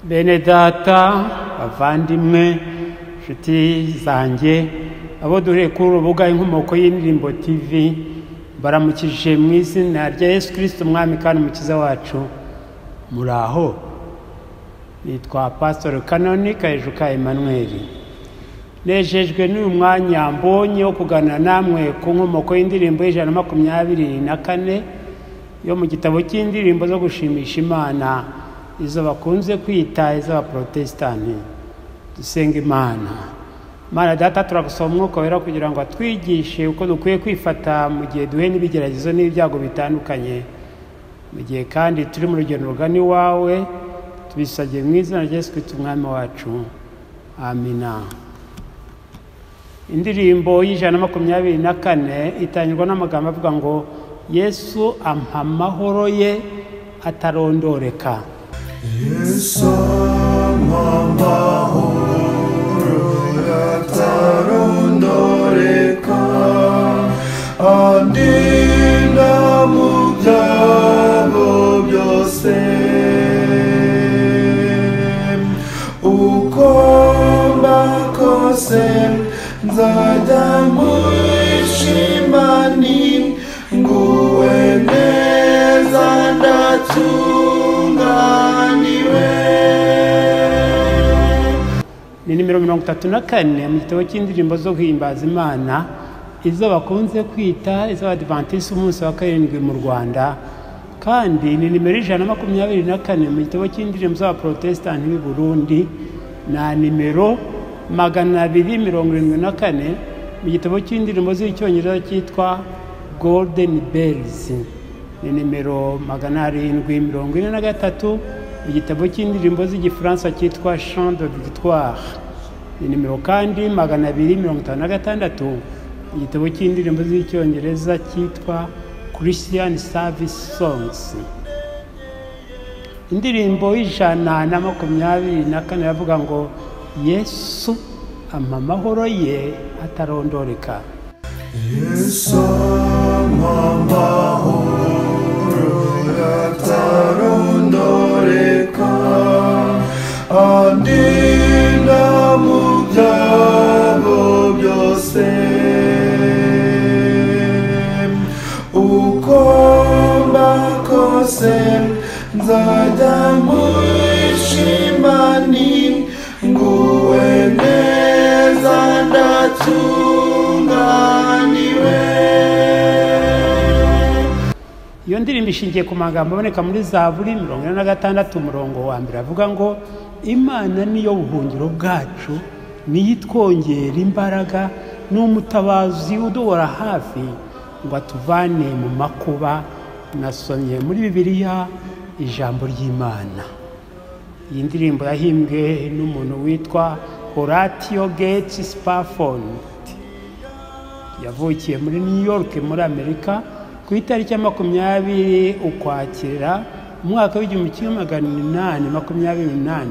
Bene data, bavandimwe, nshuti zanjye, abo dore ku rubuga Inkomoko y'Indirimbo TV, baramukije mu izina rya Yesu Kristo Umwami kandi Umukiza wacu. Muraho. Nitwa Pastor Kanoni Kayijuka Emmanuel. Nejejwe n'uyu mwanya mbonye wo kuganira namwe ku nkomoko y'indirimbo y'Ijana-na-24 yo mu gitabo cy'indirimbo zo gushimisha Imana, izo bakunze kwita iz'Abaprotestanti. Dusenga Imana. Mana Data, turagusaba Umwuka Wera kugira ngo atwigishe uko dukwiye kwifata mu gihe duhe n'ibigeragezo n'ibyago bitandukanye, mu gihe kandi turi mu rugendo rugana iwawe. Tubisabye mu izina rya Yesu Kristo Umwami wacu. Amina. Indirimbo y'Ijana-na-24 itangirwa n'amagambo avuga ngo Yesu ampa amahoro ye atarondoreka. Yesu ampa amahoro atarondoreka, andinda mu byago byose. Uko mba kose nzajya mwishimani, nguwe neza ndatunganiwe. Ni nimero 34 mu gitabo cy'indirimbo zo guhimbaza Imana, izo bakunze kwita iz'Abadventiste umunsi wa karindwi mu Rwanda, kandi ni nimero y'Ijana-na-24 mu gitabo cy'indirimbo z'Abaprotestanti b'i Burundi, na nimero 274 mu gitabo cy'indirimbo z'icyongereza cyitwa Golden Bells, ni nimero 743 mu gitabo cy'indirimbo z'igifaransa cyitwa Chant de Victoire, ni nimero kandi 256 mu gitabo cy'indirimbo z'icyongereza cyitwa Christian Service Songs. Indirimbo y'Ijana-na-24 yavuga ngo Yesu ampa amahoro ye atarondoreka. Yesu ampa amahoro atarondoreka, andinda mu byago byose. Uko mba kose nzajya mwishimani, nguwe neza ndatunganiwe. Iyo ndirimbo ishingiye ku magambo aboneka muri Zaburi 46 umurongo wa mbere, avuga ngo Imana niyo buhungiro bwacu, niyo itwongera imbaraga, n'umutabazi uduhora hafi ngo atuvane mu makuba. Nasomye muri Bibiliya ijambo ry'Imana. Iyi ndirimbo yahimbwe n'umuntu witwa Horatio Gates Spafford, yavukiye muri New York muri Amerika ku itariki ya 20 Ukwakira umwaka w'1828,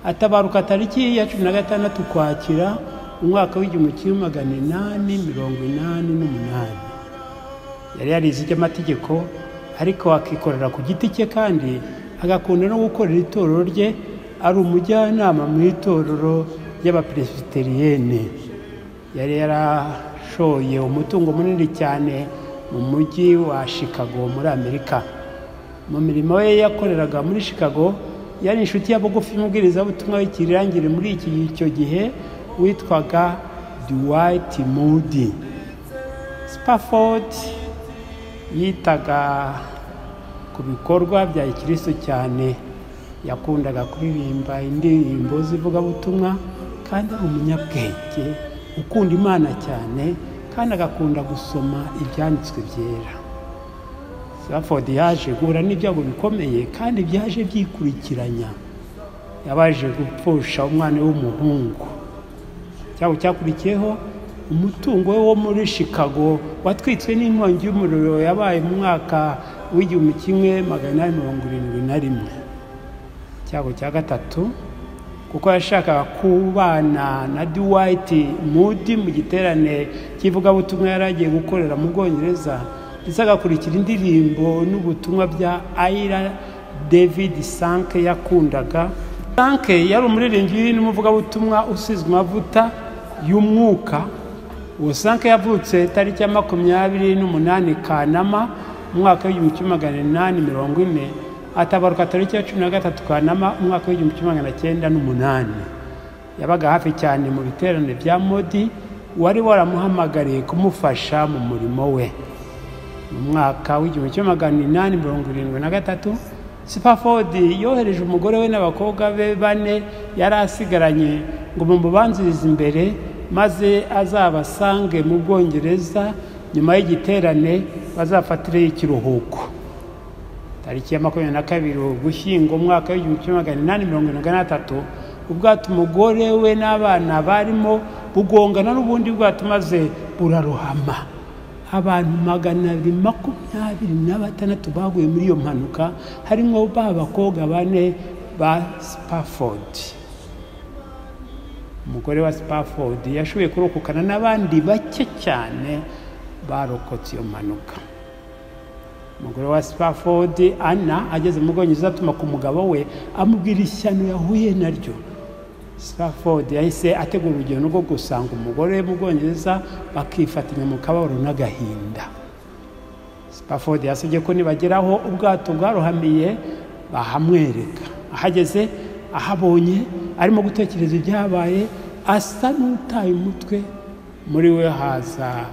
atabaruka tariki ya 16 Ukwakira umwaka w'1888. Yari yarize iby'amategeko, ariko akikorera ku giti cye kandi agakunda no gukorera itorero rye. Ari umujyanama mu itorero ry'Abapresbyterienne. Yari yarashoye umutungo munini cyane mu mujyi wa Chicago muri Amerika. Mu mirimo ye yakoreraga muri Chicago, yari inshuti ya bugufi y'umubwirizabutumwa w'ikirangire muri icyo gihe witwaga Dwight Moody. Spafford yitaga ku bikorwa bya Kristo cyane, yakundaga kuririmba indirimbo zivugabutumwa, kandi ari umunyabwenge ukunda Imana cyane, kandi agakunda gusoma ibyanditswe byera. Spafford yaje guhura n'ibyago bikomeye kandi byaje byikurikiranya. Yabaje gupfusha umwana w'umuhungu. Cyaho cyakurikiyeho umutungo we wo muri Chicago watwitswe n'inkongi y'umuriro yabaye mu mwaka w'1871. Cyaho cya gatatu, kuko yashakaga kubana na Dwight Moody mu giterane cy'ivugabutumwa yari agiye gukorera mu Bwongereza, ndetse agakurikira indirimbo n'ubutumwa bya Ira David Sanke yakundaga, Sanke yari umuririmbyi n'umuvugabutumwa usizwe amavuta y'umwuka. Uwo Sanke yavutse tariki ya 28 Kanama umwaka w'1840, atabaruka tariki ya 13 Kanama umwaka w'1908. Yabaga hafi cyane mu biterane bya Modi wari waramuhamagariye kumufasha mu murimo we. Mu mwaka w'1873 Spafford yohereje umugore we n'abakobwa be 4 yari asigaranye ngo mubanzirize imbere maze azabasange mu Bwongereza nyuma y'igiterane bazafatire ikiruhuko. Tariki ya 22 Ugushyingo umwaka w'1873 ubwato umugore we n'abana barimo bugongana n'ubundi bwato maze burarohama. Abantu 226 baguye muri iyo mpanuka, harimo b'abakobwa 4 ba Spafford. Umugore wa Spafford yashoboye kurokokana n'abandi bake cyane barokotse iyo mpanuka. Umugore wa Spafford Anna ageze mu Bwongereza atuma ku mugabo we amubwira ishyano yahuye naryo. Spafford yahise ategura urugendo rwo gusanga umugore mu Bwongereza bakifatanya mu kababaro n'agahinda. Spafford yasabye ko nibageraho ubwato bwarohamiye bahamwereka. Ahageze ahabonye arimo gutekereza ibyabaye, asa n'utaye umutwe. Muri we haza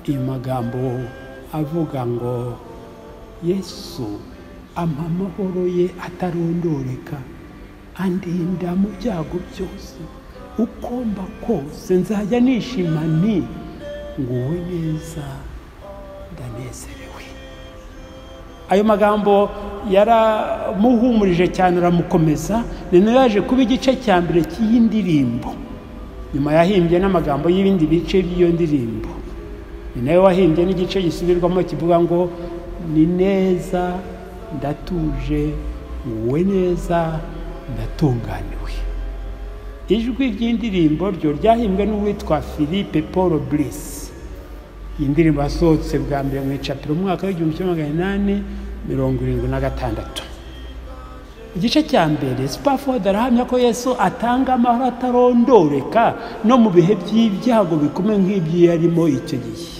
amagambo avuga ngo Yesu ampa amahoro ye atarondoreka, andinda mu byago byose, uko mba kose nzajya nishima nti nguwe neza ndanezerewe. Ayo magambo yaramuhumurije cyane, aramukomeza. None yaje kuba igice cya mbere cy'iyi ndirimbo. Nyuma yahimbye n'amagambo y'ibindi bice by'iyo ndirimbo. Ni nawe wahimbye n'igice gisubirwamo kivuga ngo ni neza ndatuje, nguwe neza ndatunganiwe. Ijwi ry'indirimbo ryo ryahimbwe n'uwitwa Philippe Paul Bliss. Iyi ndirimbo yasohotse bwa mbere mu icapiro umwaka w'1876. Igice cya mbere Spafford arahamya ko Yesu atanga amahoro atarondoreka no mu bihe by'ibyago bikomeye nk'ibyo yarimo icyo gihe.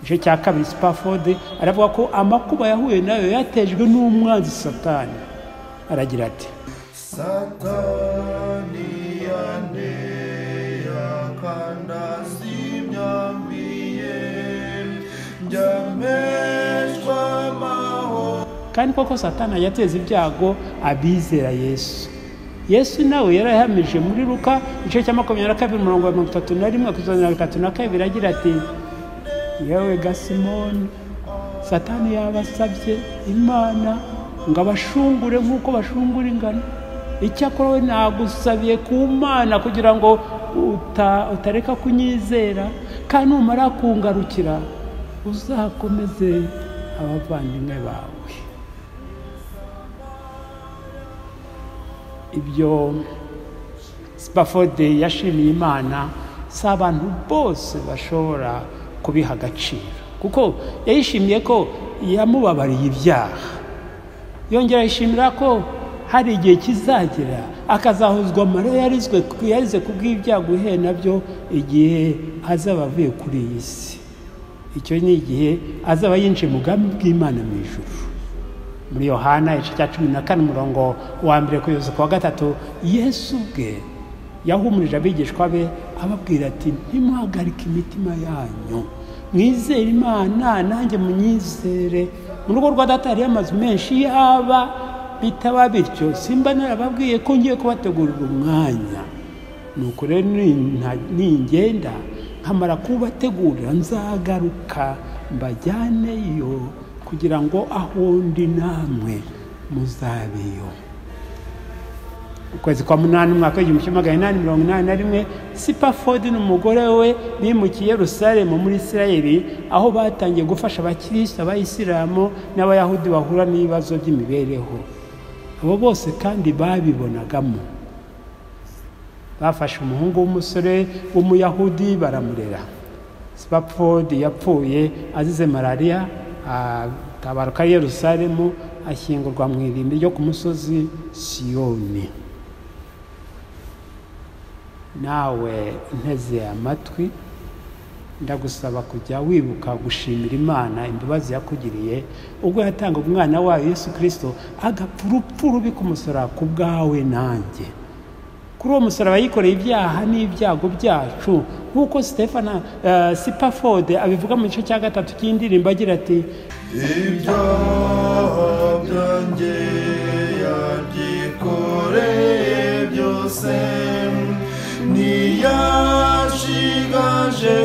Igice cya kabiri Spafford aravuga ko amakuba yahuye nayo yatejwe n'umwanzi Satani. Aragira ati Satani yandeya kandasimyambiye njameshwa maho. Kandi koko Satani yateza ibyago abizera Yesu. Yesu nawe yarahamije muri Luka igice cya 22:31-32 agira ati yewe Gasimoni, Satani yabasabye Imana ngo abashungure nk'uko bashungura ingano. Icyakora we nagusabiye ku Mana kugira ngo utareka kunyizera, kandi numara kungarukira uzakomeze abavandimwe bawe. Ibyo Spafford yashimiye Imana si abantu bose bashobora kubiha agaciro, kuko yayishimiye ko yamubabariye ibyaha. Yongera yishimira ko hari igihe kizagera akazahuzwa amarira yarize kubw'ibyago uhe nabyo igihe azaba avuye kuri iyi si. Icyo ni igihe azaba yinjiye mu bwami bw'Imana mu ijuru. Muri Yohana igice cya 14:1-3 Yesu bwe yahumurije abigishwa be ababwira ati ntimuhagarike imitima yanyu, mwizere Imana nanjye munyizere. Mu rugo rwa Data hari amazu menshi, yaba bitaba bityo simba narababwiye ko ngiye kubategurira umwanya. Nuko rero ningenda nkamara kubategurira nzagaruka mbajyaneyo kugira ngo aho ndi namwe muzabeyo. Ukwezi kwa 8 umwaka w'1881 Spafford n'umugore we bimukiye Yerusalemu muri Isirayeli, aho batangiye gufasha abakristo b'Abayisilamu n'Abayahudi bahura n'ibibazo by'imibereho. Abo bose kandi babibonagamo. Bafashe umuhungu w'umusore w'Umuyahudi baramurera. Spafford yapfuye azize malaria, tabaruka Yerusalemu, ashyingurwa mu irimbi ryo ku musozi Siyoni. nawe nteze amatwi ndagusaba kujya wibuka gushimira Imana imbabazi yakugiriye ubwo yatanga umwana wayo Yesu Kristo agapfa urupfu rubi ku musaraba ku bwawe nanjye. Kuri uwo musaraba yikoreye ibyaha n'ibyago byacu nk'uko Sipafode abivuga mu gice cya 3 cy'indirimbo agira ati ibyaha byanjye yabyikoreye byose ntiyashigaje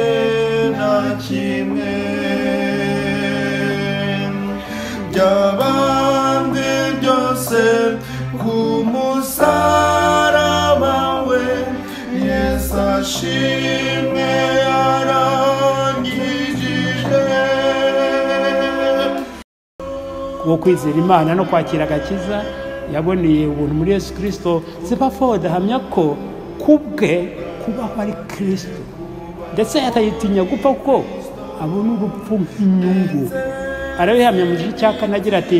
na kimwe byabambwe byose ku musaraba we Yesu ashimwe yarangijije. Kuko kwizera Imana no kwakira agakiza yaboneye ubuntu muri Yesu Kristo. Sipafode ahamya ko kubwe kubaho ari Kristo ndetse atayitinya gupfa ko abona urupfu nk'inyungu. Arabihamya mu gice cya 4 agira ati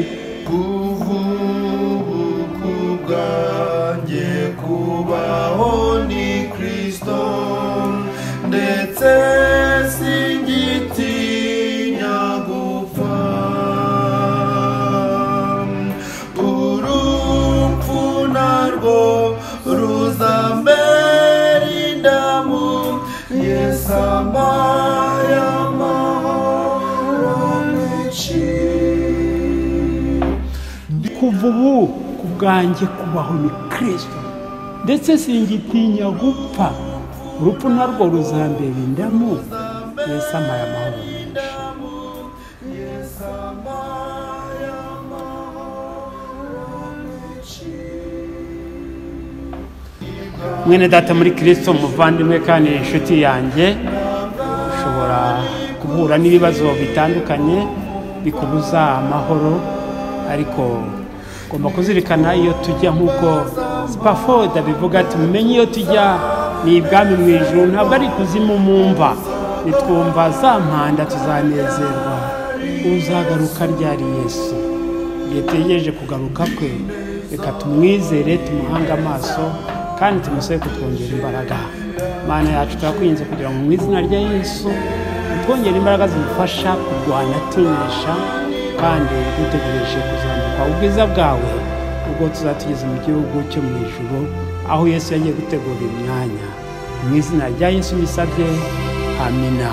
kubwanjye kubaho ni Kristo ndetse singitinya gupfa urupfu narwo ruzambera indamu Yesu ampaye amahoro menshi. kuva ubu ku bwanjye kubaho ni Kristo ndetse singitinya gupfa urupfu narwo ruzambera indamu Yesu ampaye amahoro menshi. Mwene data muri Kristo muvandimwe kandi inshuti yanjye, ushobora guhura n'ibibazo bitandukanye bikubuza amahoro, ariko ugomba kuzirikana iyo tujya nk'uko Sipafode bivuga ati mumenye iyo tujya ni ibwami mu ijuru ntabwo ari kuzimu mumva. Nitwumva za mpanda tuzanezerwa. Uzagaruka ryari Yesu? Igihe tugejeje kugaruka kwe, reka tumwizere, tumuhange amaso kandi tumusabe kutwongera imbaraga. Mana yacu turakwinze kugira ngo mu izina rya Yesu utwongere imbaraga zidufasha kurwana tunesha kandi dutegereje kuzambuka ubwiza bwawe ubwo tuzatugeza mu gihugu cyo mu ijuru aho Yesu yagiye gutegura imyanya. Mu izina rya Yesu bisabye, amina.